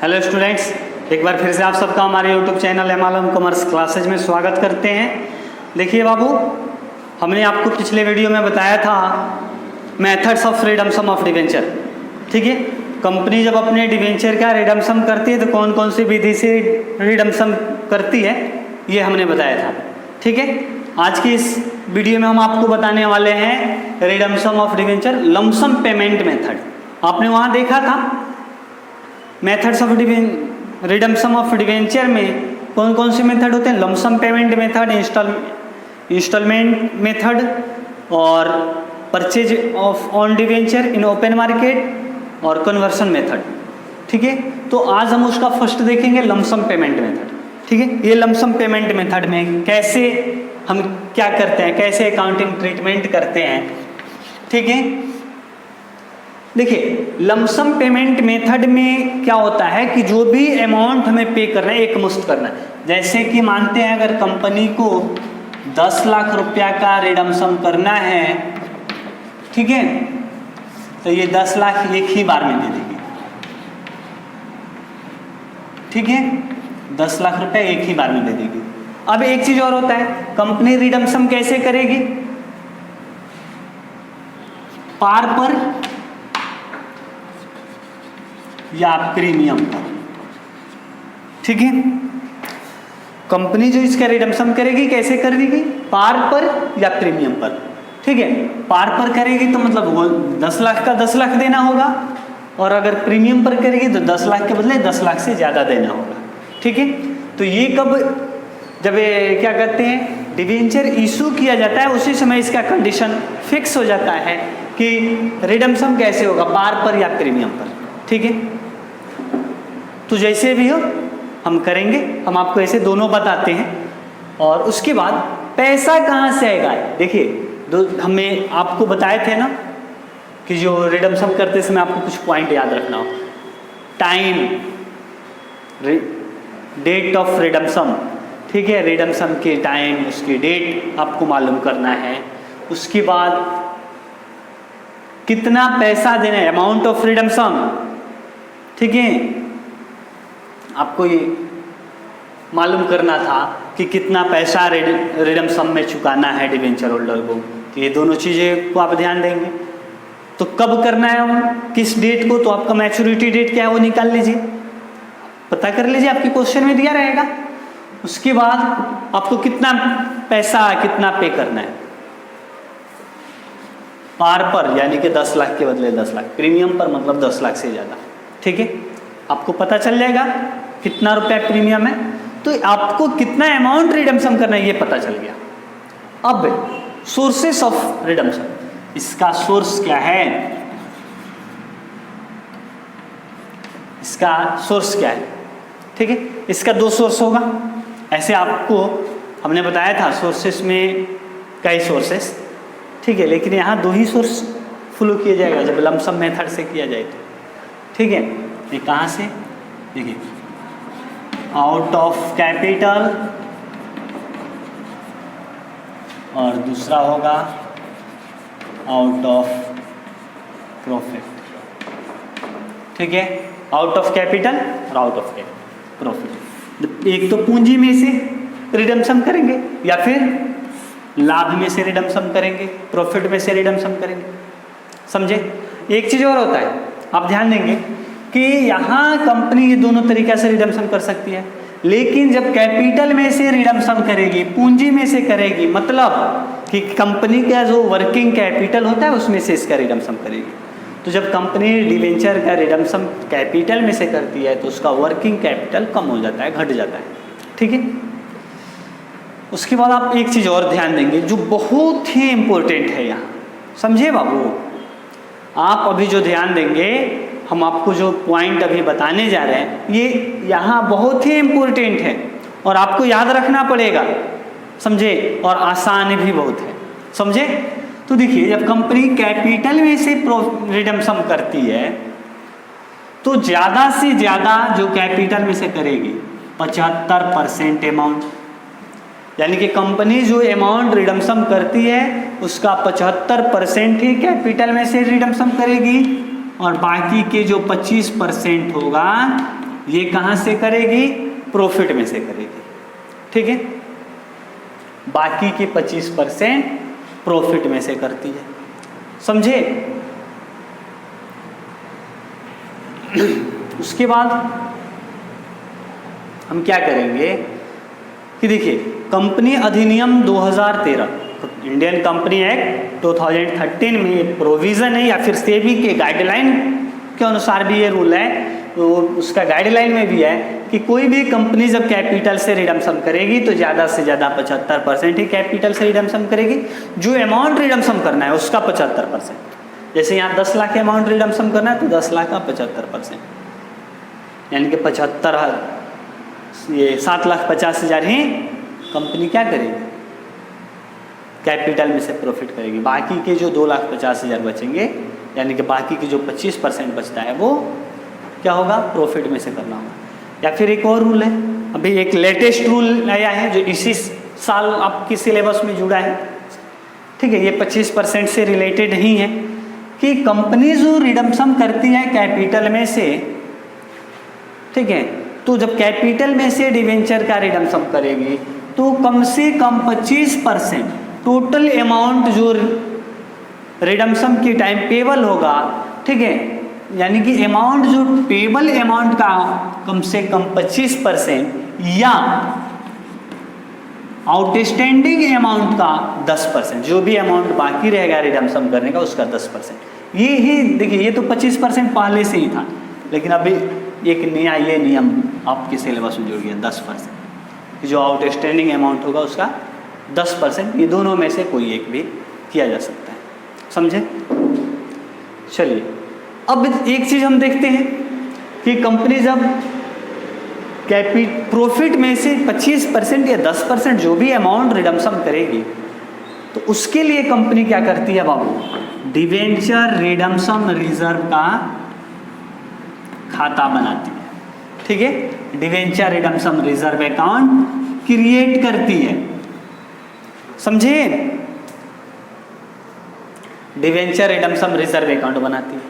Hello students, एक बार फिर से आप सबका हमारे यूट्यूब चैनल एमआलएम कॉमर्स क्लासेज में स्वागत करते हैं। देखिए बाबू, हमने आपको पिछले वीडियो में बताया था methods of redemption of debenture. ठीक है, कंपनी जब अपने डिवेंचर का रिडम्पशन करती है तो कौन कौन सी विधि से रिडम्पशन करती है ये हमने बताया था। ठीक है, आज की इस वीडियो में हम आपको बताने वाले हैं redemption of debenture lump sum payment method. आपने वहाँ देखा था methods of redemption of debenture में कौन कौन से मेथड होते हैं। Lump sum payment method, instalment method और purchase of own debenture in open market और कन्वर्सन मेथड। ठीक है, तो आज हम उसका फर्स्ट देखेंगे लमसम पेमेंट मेथड। ठीक है, ये लमसम पेमेंट मेथड में कैसे हम क्या करते हैं, कैसे अकाउंटिंग ट्रीटमेंट करते हैं। ठीक है, देखिए लमसम पेमेंट मेथड में क्या होता है कि जो भी अमाउंट हमें पे करना है एक मुश्त करना है। जैसे कि मानते हैं अगर कंपनी को 10 लाख रुपया का रिडम्पशन करना है, ठीक है, तो ये 10 लाख एक ही बार में दे देगी। ठीक है, 10 लाख रुपया एक ही बार में दे देगी। अब एक चीज और होता है, कंपनी रिडम्पशन कैसे करेगी, पार पर या प्रीमियम पर। ठीक है, कंपनी जो इसका रिडम्पशन करेगी कैसे करेगी, पार पर या प्रीमियम पर। ठीक है, पार पर करेगी तो मतलब वो 10 लाख का 10 लाख देना होगा, और अगर प्रीमियम पर करेगी तो 10 लाख के बदले 10 लाख से ज़्यादा देना होगा। ठीक है, तो ये कब, जब ये क्या कहते हैं डिवेंचर इशू किया जाता है उसी समय इसका कंडीशन फिक्स हो जाता है कि रिडम्पशन कैसे होगा, पार पर या प्रीमियम पर। ठीक है, तो जैसे भी हो हम करेंगे, हम आपको ऐसे दोनों बताते हैं। और उसके बाद पैसा कहाँ से आएगा, देखिए हमें आपको बताए थे ना कि जो रिडम्पशन करते समय आपको कुछ पॉइंट याद रखना हो। टाइम, डेट ऑफ रिडम्पशन, ठीक है, रिडम्पशन के टाइम उसकी डेट आपको मालूम करना है। उसके बाद कितना पैसा देना है, अमाउंट ऑफ रिडम्पशन। ठीक है, आपको ये मालूम करना था कि कितना पैसा रिडम्पशन में चुकाना है डिवेंचर होल्डर को। तो ये दोनों चीज़ें को आप ध्यान देंगे। तो कब करना है, हम किस डेट को, तो आपका मैच्योरिटी डेट क्या है वो निकाल लीजिए, पता कर लीजिए, आपके क्वेश्चन में दिया रहेगा। उसके बाद आपको कितना पैसा कितना पे करना है, पार पर यानी कि 10 लाख के बदले 10 लाख, प्रीमियम पर मतलब 10 लाख से ज़्यादा। ठीक है, आपको पता चल जाएगा कितना रुपया प्रीमियम है, तो आपको कितना अमाउंट रिडम्पशन करना है ये पता चल गया। अब सोर्सेस ऑफ रिडम्पशन, इसका सोर्स क्या है, इसका सोर्स क्या है। ठीक है, इसका 2 सोर्स होगा। ऐसे आपको हमने बताया था सोर्सेस में कई सोर्सेस, ठीक है, लेकिन यहाँ 2 ही सोर्स फॉलो किया जाएगा जब लमसम मेथड से किया जाए तो। ठीक है, ये कहाँ से, देखिए आउट ऑफ कैपिटल और दूसरा होगा आउट ऑफ प्रॉफिट। ठीक है, आउट ऑफ कैपिटल और आउट ऑफ प्रॉफिट। एक तो पूंजी में से रिडम्पशन करेंगे या फिर लाभ में से रिडम्पशन करेंगे, प्रॉफिट में से रिडम्पशन करेंगे। समझे। एक चीज़ और होता है, आप ध्यान देंगे कि यहाँ कंपनी ये दोनों तरीक़ा से रिडम्पशन कर सकती है, लेकिन जब कैपिटल में से रिडम्पशन करेगी, पूंजी में से करेगी, मतलब कि कंपनी का जो वर्किंग कैपिटल होता है उसमें से इसका रिडम्पशन करेगी। तो जब कंपनी डिवेंचर का रिडम्पशन कैपिटल में से करती है तो उसका वर्किंग कैपिटल कम हो जाता है, घट जाता है। ठीक है, उसके बाद आप एक चीज़ और ध्यान देंगे जो बहुत ही इम्पोर्टेंट है यहाँ, समझे बाबू। आप अभी जो ध्यान देंगे, हम आपको जो पॉइंट अभी बताने जा रहे हैं ये यहाँ बहुत ही इम्पोर्टेंट है और आपको याद रखना पड़ेगा, समझे, और आसान भी बहुत है, समझे। तो देखिए जब कंपनी कैपिटल में से रिडम्पशन करती है तो ज़्यादा से ज़्यादा जो कैपिटल में से करेगी 75% अमाउंट, यानी कि कंपनी जो अमाउंट रिडम्पशन करती है उसका 75% ही कैपिटल में से रिडम्पशन करेगी और बाकी के जो 25% होगा ये कहाँ से करेगी? प्रॉफिट में से करेगी, ठीक है। बाकी की 25% प्रॉफिट में से करती है, समझे। उसके बाद हम क्या करेंगे कि देखिए, कंपनी अधिनियम 2013, इंडियन कंपनी एक्ट 2013 में प्रोविज़न है, या फिर सेबी के गाइडलाइन के अनुसार भी ये रूल है, तो उसका गाइडलाइन में भी है कि कोई भी कंपनी जब कैपिटल से रिडम्पशन करेगी तो ज़्यादा से ज़्यादा 75% ही कैपिटल से रिडम्पशन करेगी। जो अमाउंट रिडम्पशन करना है उसका 75%, जैसे यहाँ 10 लाख अमाउंट रिडम्पशन करना है तो 10 लाख का 75%, यानी कि 75, ये 7,50,000 ही कंपनी क्या करेगी? कैपिटल में से प्रॉफिट करेगी। बाकी के जो 2,50,000 बचेंगे, यानी कि बाकी की जो 25% बचता है वो क्या होगा? प्रॉफिट में से करना होगा। या फिर एक और रूल है, अभी एक लेटेस्ट रूल आया है जो इसी साल आपकी सिलेबस में जुड़ा है, ठीक है। ये 25% से रिलेटेड नहीं है कि कंपनी जो रिडम्पशन करती है कैपिटल में से, ठीक है, तो जब कैपिटल में से डिवेंचर का रिडम्पशन करेगी तो कम से कम 25% टोटल अमाउंट जो रिडम्पशन के टाइम पेबल होगा, ठीक है, यानी कि अमाउंट जो पेबल अमाउंट का कम से कम 25% या आउटस्टैंडिंग अमाउंट का 10%, जो भी अमाउंट बाकी रहेगा रिडम्पशन करने का उसका 10%। ये ही देखिए, ये तो 25% पहले से ही था, लेकिन अभी एक नया ये नियम आपके सिलेबस में जुड़ गया 10%, जो आउटस्टैंडिंग अमाउंट होगा उसका 10%, ये दोनों में से कोई एक भी किया जा सकता है, समझे। चलिए, अब एक चीज़ हम देखते हैं कि कंपनी जब प्रॉफिट में से 25% या 10% जो भी अमाउंट रिडम्पशन करेगी तो उसके लिए कंपनी क्या करती है बाबू? डिवेंचर रिडम्पशन रिजर्व का खाता बनाती है, ठीक है। Debenture redemption reserve account create करती है, समझे। डिवेंचर रिडम्पशन रिजर्व अकाउंट बनाती है।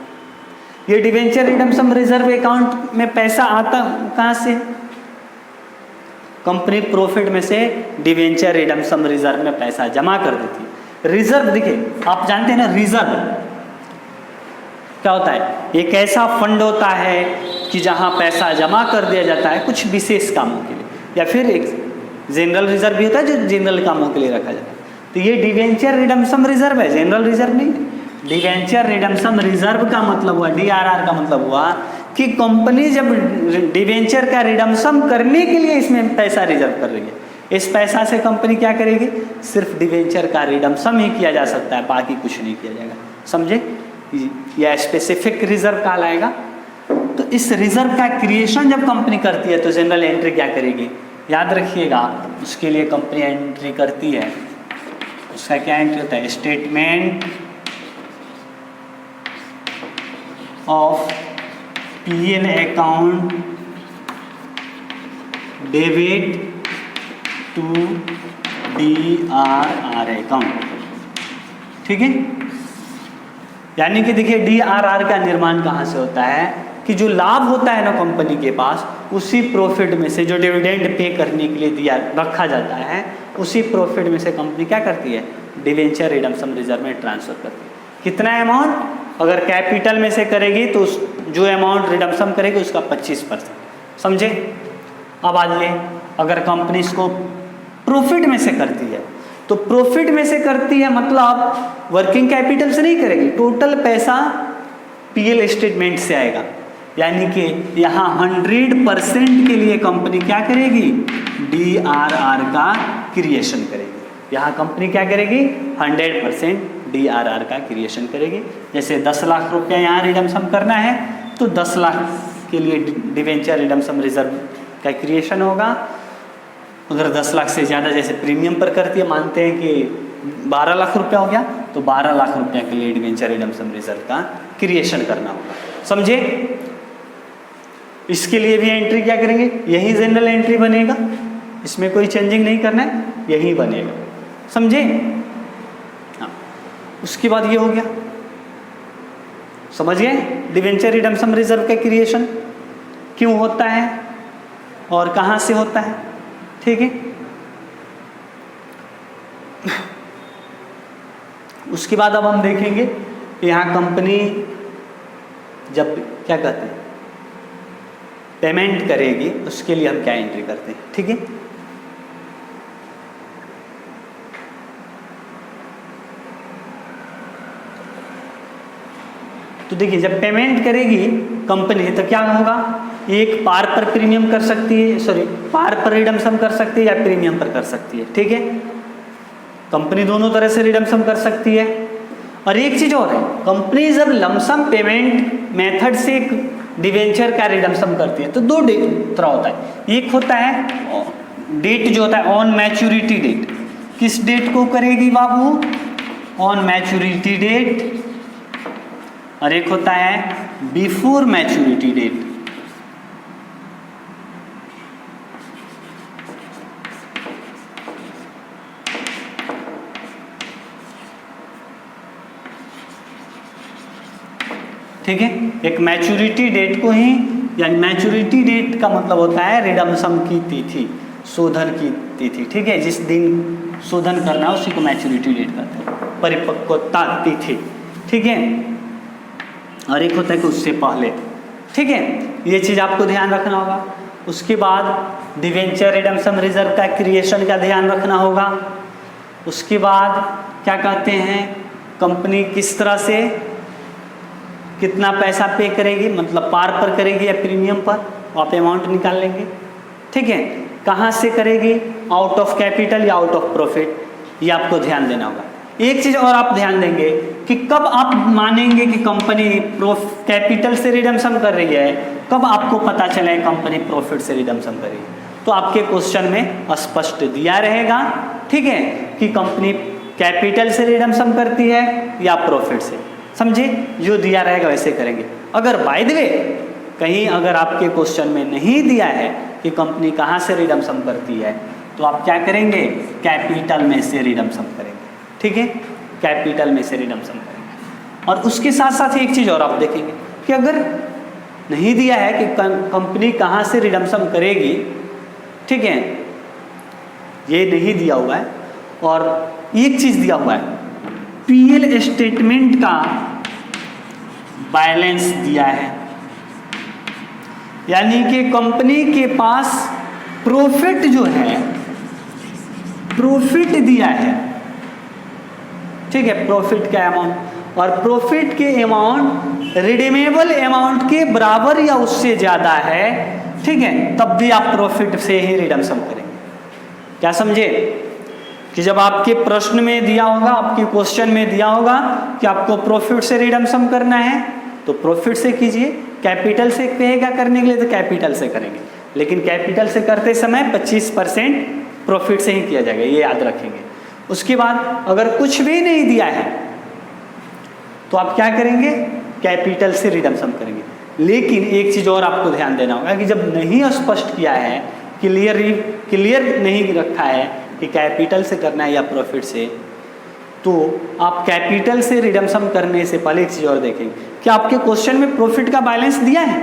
ये डिवेंचर रिडम्पशन रिजर्व अकाउंट में पैसा आता कहाँ से? कंपनी प्रॉफिट में से डिवेंचर रिडम्पशन रिजर्व में पैसा जमा कर देती है। रिजर्व देखिए, आप जानते हैं ना, रिजर्व क्या होता है? एक ऐसा फंड होता है कि जहां पैसा जमा कर दिया जाता है कुछ विशेष कामों के लिए, या फिर एक जनरल रिजर्व भी होता है जो जनरल कामों के लिए रखा जाता है। तो ये डिवेंचर रिडम्पशन रिजर्व है, जनरल रिजर्व नहीं। डिवेंचर रिडम्पशन रिजर्व का मतलब हुआ, DRR का मतलब हुआ कि कंपनी जब डिवेंचर का रिडम्पशन करने के लिए इसमें पैसा रिजर्व कर रही है, इस पैसा से कंपनी क्या करेगी? सिर्फ डिवेंचर का रिडम्पशन ही किया जा सकता है, बाकी कुछ नहीं किया जाएगा, समझे। यह स्पेसिफिक रिजर्व कहलाएगा। तो इस रिजर्व का क्रिएशन जब कंपनी करती है तो जनरल एंट्री क्या करेगी? याद रखिएगा, उसके लिए कंपनी एंट्री करती है, उसका क्या एंट्री होता है? Statement of PL account debit to DRR account, ठीक है। यानी कि देखिए, DRR का निर्माण कहाँ से होता है कि जो लाभ होता है ना कंपनी के पास, उसी प्रॉफिट में से जो डिविडेंड पे करने के लिए दिया रखा जाता है, उसी प्रॉफिट में से कंपनी क्या करती है? डिवेंचर रिडम्पशन रिजर्व में ट्रांसफर करती है। कितना अमाउंट? अगर कैपिटल में से करेगी तो जो अमाउंट रिडम्पशन करेगी उसका 25%, समझे। अब आइए, अगर कंपनी इसको प्रॉफिट में से करती है तो प्रॉफिट में से करती है मतलब वर्किंग कैपिटल से नहीं करेगी, टोटल पैसा PL स्टेटमेंट से आएगा। यानी कि यहाँ 100% के लिए कंपनी क्या करेगी? DRR का क्रिएशन करेगी। यहाँ कंपनी क्या करेगी? 100% DRR का क्रिएशन करेगी। जैसे 10 लाख रुपया यहाँ रिडम्पशन करना है तो 10 लाख के लिए डिवेंचर रिडम्पशन रिजर्व का क्रिएशन होगा। अगर 10 लाख से ज़्यादा जैसे प्रीमियम पर करती है, मानते हैं कि 12 लाख रुपया हो गया, तो 12 लाख रुपया के लिए डिवेंचर रिडम्पशन रिजर्व का क्रिएशन करना होगा, समझे। इसके लिए भी एंट्री क्या करेंगे? यही जनरल एंट्री बनेगा, इसमें कोई चेंजिंग नहीं करना है, यही बनेगा, समझे। हाँ, उसके बाद ये हो गया, समझ गए, डिवेंचर रिडम्पशन रिजर्व का क्रिएशन। क्यों होता है और कहाँ से होता है, ठीक है। उसके बाद अब हम देखेंगे यहाँ कंपनी जब क्या कहते हैं पेमेंट करेगी, उसके लिए हम क्या एंट्री करते हैं, ठीक है। तो देखिए जब पेमेंट करेगी कंपनी तो क्या होगा, एक पार पर प्रीमियम कर सकती है, सॉरी पार पर रिडम्पशन कर सकती है या प्रीमियम पर कर सकती है, ठीक है। कंपनी दोनों तरह से रिडम्पशन कर सकती है। और एक चीज और है, कंपनी जब लमसम पेमेंट मेथड से डिवेंचर का रिडम्पशन करती है तो दो तरह होता है। एक होता है डेट जो होता है ऑन मैच्योरिटी डेट, किस डेट को करेगी बाबू, ऑन मैच्योरिटी डेट, और एक होता है बिफोर मैच्योरिटी डेट। ठीक है, एक मैच्योरिटी डेट को ही, यानी मैच्योरिटी डेट का मतलब होता है रिडम्पशन की तिथि, शोधन की तिथि, ठीक है। जिस दिन शोधन करना है उसी को मैच्योरिटी डेट कहते हैं, परिपक्वता तिथि, ठीक है। और एक होता है कि उससे पहले, ठीक है। ये चीज़ आपको ध्यान रखना होगा। उसके बाद डिवेंचर रिडम्पशन रिजर्व का क्रिएशन का ध्यान रखना होगा। उसके बाद क्या कहते हैं, कंपनी किस तरह से कितना पैसा पे करेगी, मतलब पार पर करेगी या प्रीमियम पर, आप अमाउंट निकाल लेंगे, ठीक है। कहाँ से करेगी, आउट ऑफ कैपिटल या आउट ऑफ प्रॉफिट, ये आपको ध्यान देना होगा। एक चीज़ और आप ध्यान देंगे कि कब आप मानेंगे कि कंपनी कैपिटल से रिडम्पशन कर रही है, कब आपको पता चले कंपनी प्रॉफिट से रिडम्पशन कर रही है। तो आपके क्वेश्चन में स्पष्ट दिया रहेगा, ठीक है, कि कंपनी कैपिटल से रिडम्पशन करती है या प्रॉफिट से, समझे। जो दिया रहेगा वैसे करेंगे। अगर बाय द वे कहीं अगर आपके क्वेश्चन में नहीं दिया है कि कंपनी कहाँ से रिडम्पशन करती है, तो आप क्या करेंगे, कैपिटल में से रिडम्पशन करेंगे, ठीक है, कैपिटल में से रिडम्पशन करेंगे। और उसके साथ साथ एक चीज़ और आप देखेंगे कि अगर नहीं दिया है कि कंपनी कहाँ से रिडम्पशन करेगी, ठीक है, ये नहीं दिया हुआ है, और एक चीज़ दिया हुआ है, पीएल स्टेटमेंट का बैलेंस दिया है, यानी कि कंपनी के पास प्रॉफिट जो है, प्रॉफिट दिया है, ठीक है, प्रॉफिट का अमाउंट, और प्रॉफिट के अमाउंट रिडीमेबल अमाउंट के बराबर या उससे ज़्यादा है, ठीक है, तब भी आप प्रॉफिट से ही रिडम्पशन करेंगे। क्या समझे कि जब आपके प्रश्न में दिया होगा, आपके क्वेश्चन में दिया होगा कि आपको प्रॉफिट से रिडम्पशन करना है तो प्रॉफिट से कीजिए, कैपिटल से कहेगा करने के लिए तो कैपिटल से करेंगे, लेकिन कैपिटल से करते समय 25% प्रॉफिट से ही किया जाएगा, ये याद रखेंगे। उसके बाद अगर कुछ भी नहीं दिया है तो आप क्या करेंगे, कैपिटल से रिडम्पशन करेंगे। लेकिन एक चीज़ और आपको ध्यान देना होगा कि जब नहीं स्पष्ट किया है, क्लियर नहीं रखा है कि कैपिटल से करना है या प्रॉफिट से, तो आप कैपिटल से रिडम्पशन करने से पहले एक चीज़ और देखेंगे कि आपके क्वेश्चन में प्रॉफिट का बैलेंस दिया है।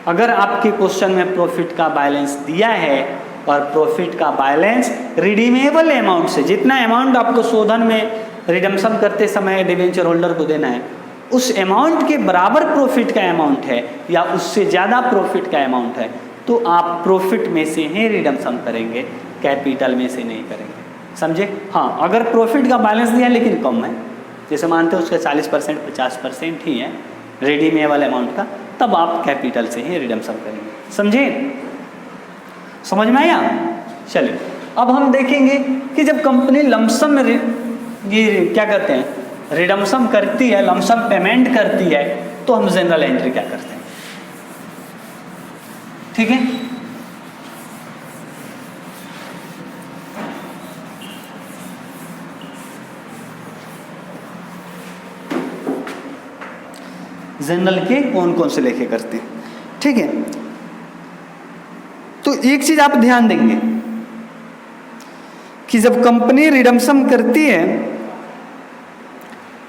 अगर आपके क्वेश्चन में प्रॉफिट का बैलेंस दिया है और प्रॉफिट का बैलेंस रिडीमेबल अमाउंट से, जितना अमाउंट आपको शोधन में रिडम्पशन करते समय डिवेंचर होल्डर को देना है, उस अमाउंट के बराबर प्रॉफिट का अमाउंट है या उससे ज़्यादा प्रॉफिट का अमाउंट है, तो आप प्रॉफिट में से ही रिडम्पशन करेंगे, कैपिटल में से नहीं करेंगे, समझे। हाँ, अगर प्रॉफिट का बैलेंस दिया लेकिन कम है, जैसे मानते हैं उसका 40% 50% ही है रिडीमेबल अमाउंट का, तब आप कैपिटल से ही रिडम्पशन करेंगे, समझे। समझ में आया। चलिए अब हम देखेंगे कि जब कंपनी लमसम में ये क्या करते हैं, रिडम्पशन करती है, लमसम पेमेंट करती है, तो हम जनरल एंट्री क्या करते हैं, ठीक है। जनरल के कौन कौन से लेखे करते हैं, ठीक है। तो एक चीज आप ध्यान देंगे कि जब कंपनी रिडम्पशन करती है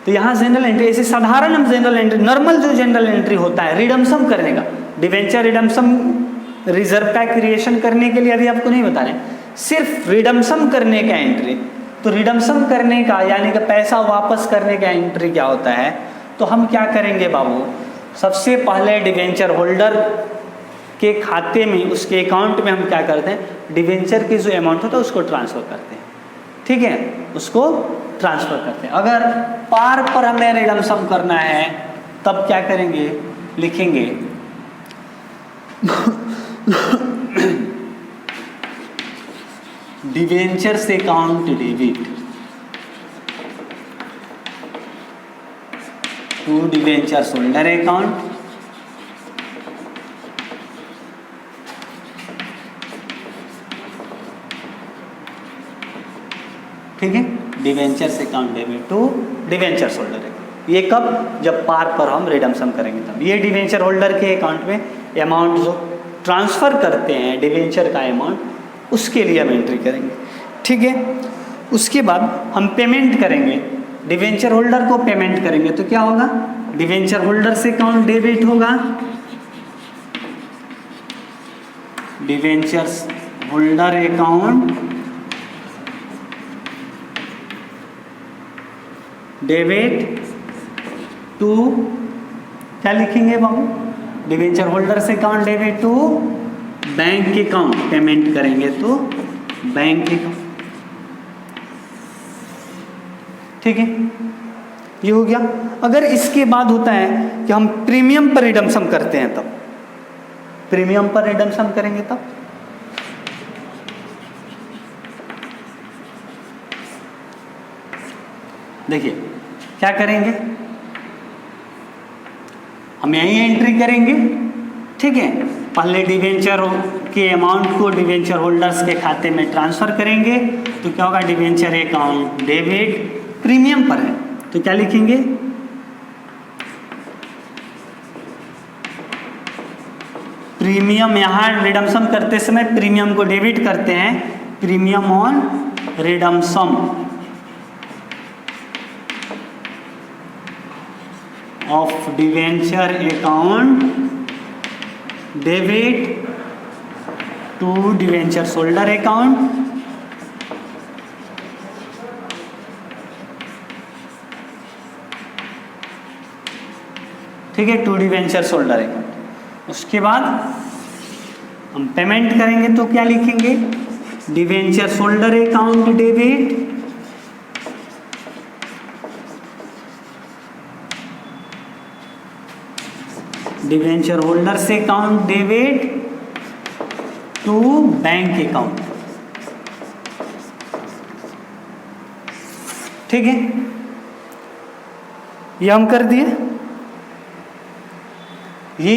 तो यहाँ जनरल एंट्री, ऐसे साधारण हम जनरल एंट्री, नॉर्मल जो जनरल एंट्री होता है रिडम्पशन करने का, डिवेंचर रिडम्पशन रिजर्व का क्रिएशन करने के लिए अभी आपको नहीं बता रहे, सिर्फ रिडम्पशन करने का एंट्री। तो रिडम्पशन करने का यानी कि पैसा वापस करने का एंट्री क्या होता है, तो हम क्या करेंगे बाबू, सबसे पहले डिवेंचर होल्डर के खाते में, उसके अकाउंट में हम क्या करते हैं, डिवेंचर की जो अमाउंट होता है उसको ट्रांसफ़र करते हैं, ठीक है, उसको ट्रांसफ़र करते हैं। अगर पार पर हमें रिडम्पशन करना है तब क्या करेंगे, लिखेंगे डिवेंचर से account debit to debenture holder account, ठीक है, डिवेंचर से account debit to debenture holder account. ये कब, जब पार पर हम रिडम्पशन करेंगे तब। ये डिवेंचर होल्डर के अकाउंट में अमाउंट जो ट्रांसफ़र करते हैं डिवेंचर का अमाउंट, उसके लिए हम एंट्री करेंगे, ठीक है। उसके बाद हम पेमेंट करेंगे, डिवेंचर होल्डर को पेमेंट करेंगे तो क्या होगा, डिवेंचर होल्डर से अकाउंट डेबिट होगा, debenture holder account debit to, क्या लिखेंगे बाबू, डिवेंचर होल्डर से account debit to bank account, payment करेंगे तो बैंक अकाउंट, ठीक है, ये हो गया। अगर इसके बाद होता है कि हम प्रीमियम पर रिडम्पशन करते हैं तब, प्रीमियम पर रिडम्पशन करेंगे तब देखिए क्या करेंगे, हम यही एंट्री करेंगे, ठीक है। पहले डिवेंचर के अमाउंट को डिवेंचर होल्डर्स के खाते में ट्रांसफ़र करेंगे तो क्या होगा, डिवेंचर अकाउंट डेबिट, प्रीमियम पर है तो क्या लिखेंगे, प्रीमियम, यहाँ रिडम्पशन करते समय प्रीमियम को डेबिट करते हैं, premium on redemption of debenture account debit to debenture holder account, ठीक है, टू डिवेंचर होल्डर अकाउंट। उसके बाद हम पेमेंट करेंगे तो क्या लिखेंगे, debenture holder account debit debenture holder से account debit to bank account, ठीक है, ये हम कर दिए। ये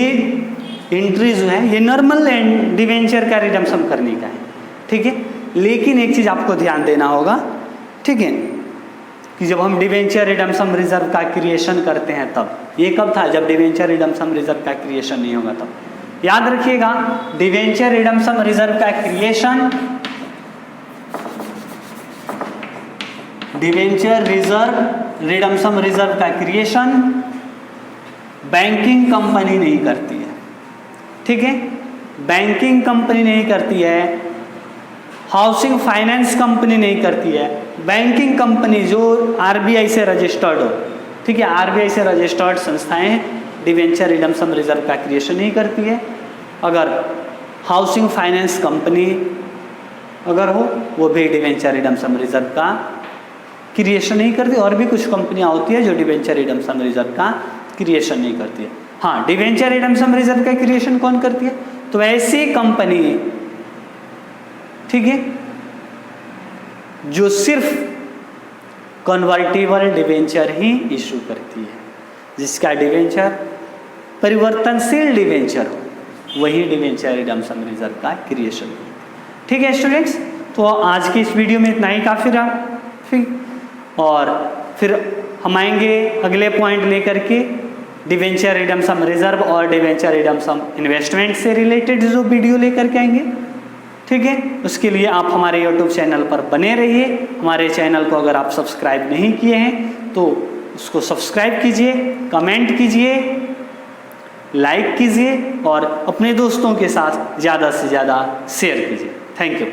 एंट्री जो है ये नॉर्मल डिवेंचर का रिडम्पशन करने का है, ठीक है। लेकिन एक चीज़ आपको ध्यान देना होगा, ठीक है, कि जब हम डिवेंचर रिडम्पशन रिजर्व का क्रिएशन करते हैं तब, ये कब था, जब डिवेंचर रिडम्पशन रिजर्व का क्रिएशन नहीं होगा तब। याद रखिएगा, डिवेंचर रिडम्पशन रिजर्व का creation, debenture reserve redemption reserve का क्रिएशन बैंकिंग कंपनी नहीं करती है, ठीक है, बैंकिंग कंपनी नहीं करती है, हाउसिंग फाइनेंस कंपनी नहीं करती है, बैंकिंग कंपनी जो आरबीआई से रजिस्टर्ड हो, ठीक है, आरबीआई से रजिस्टर्ड संस्थाएं डिवेंचर रिडम्पशन रिजर्व का क्रिएशन नहीं करती है। अगर हाउसिंग फाइनेंस कंपनी अगर हो वो भी डिवेंचर रिडम्पशन रिजर्व का क्रिएशन नहीं करती, और भी कुछ कंपनियां होती है जो डिवेंचर रिडम्पशन रिजर्व का क्रिएशन नहीं करती है। हाँ, डिवेंचर रिडम्पशन रिजर्व का क्रिएशन कौन करती है, तो ऐसी कंपनी, ठीक है, जो सिर्फ कन्वर्टिबल डिवेंचर ही इशू करती है, जिसका डिवेंचर परिवर्तनशील डिवेंचर हो, वही डिवेंचर रिडम्पशन रिजर्व का क्रिएशन, ठीक है स्टूडेंट्स। तो आज की इस वीडियो में इतना ही काफ़ी रहा, ठीक, और फिर हम आएंगे अगले पॉइंट लेकर के डिवेंचर रिडम्पशन रिजर्व और डिवेंचर रिडम्पशन इन्वेस्टमेंट से रिलेटेड जो वीडियो लेकर के आएंगे, ठीक है। उसके लिए आप हमारे YouTube चैनल पर बने रहिए। हमारे चैनल को अगर आप सब्सक्राइब नहीं किए हैं तो उसको सब्सक्राइब कीजिए, कमेंट कीजिए, लाइक कीजिए और अपने दोस्तों के साथ ज़्यादा से ज़्यादा शेयर कीजिए। Thank you.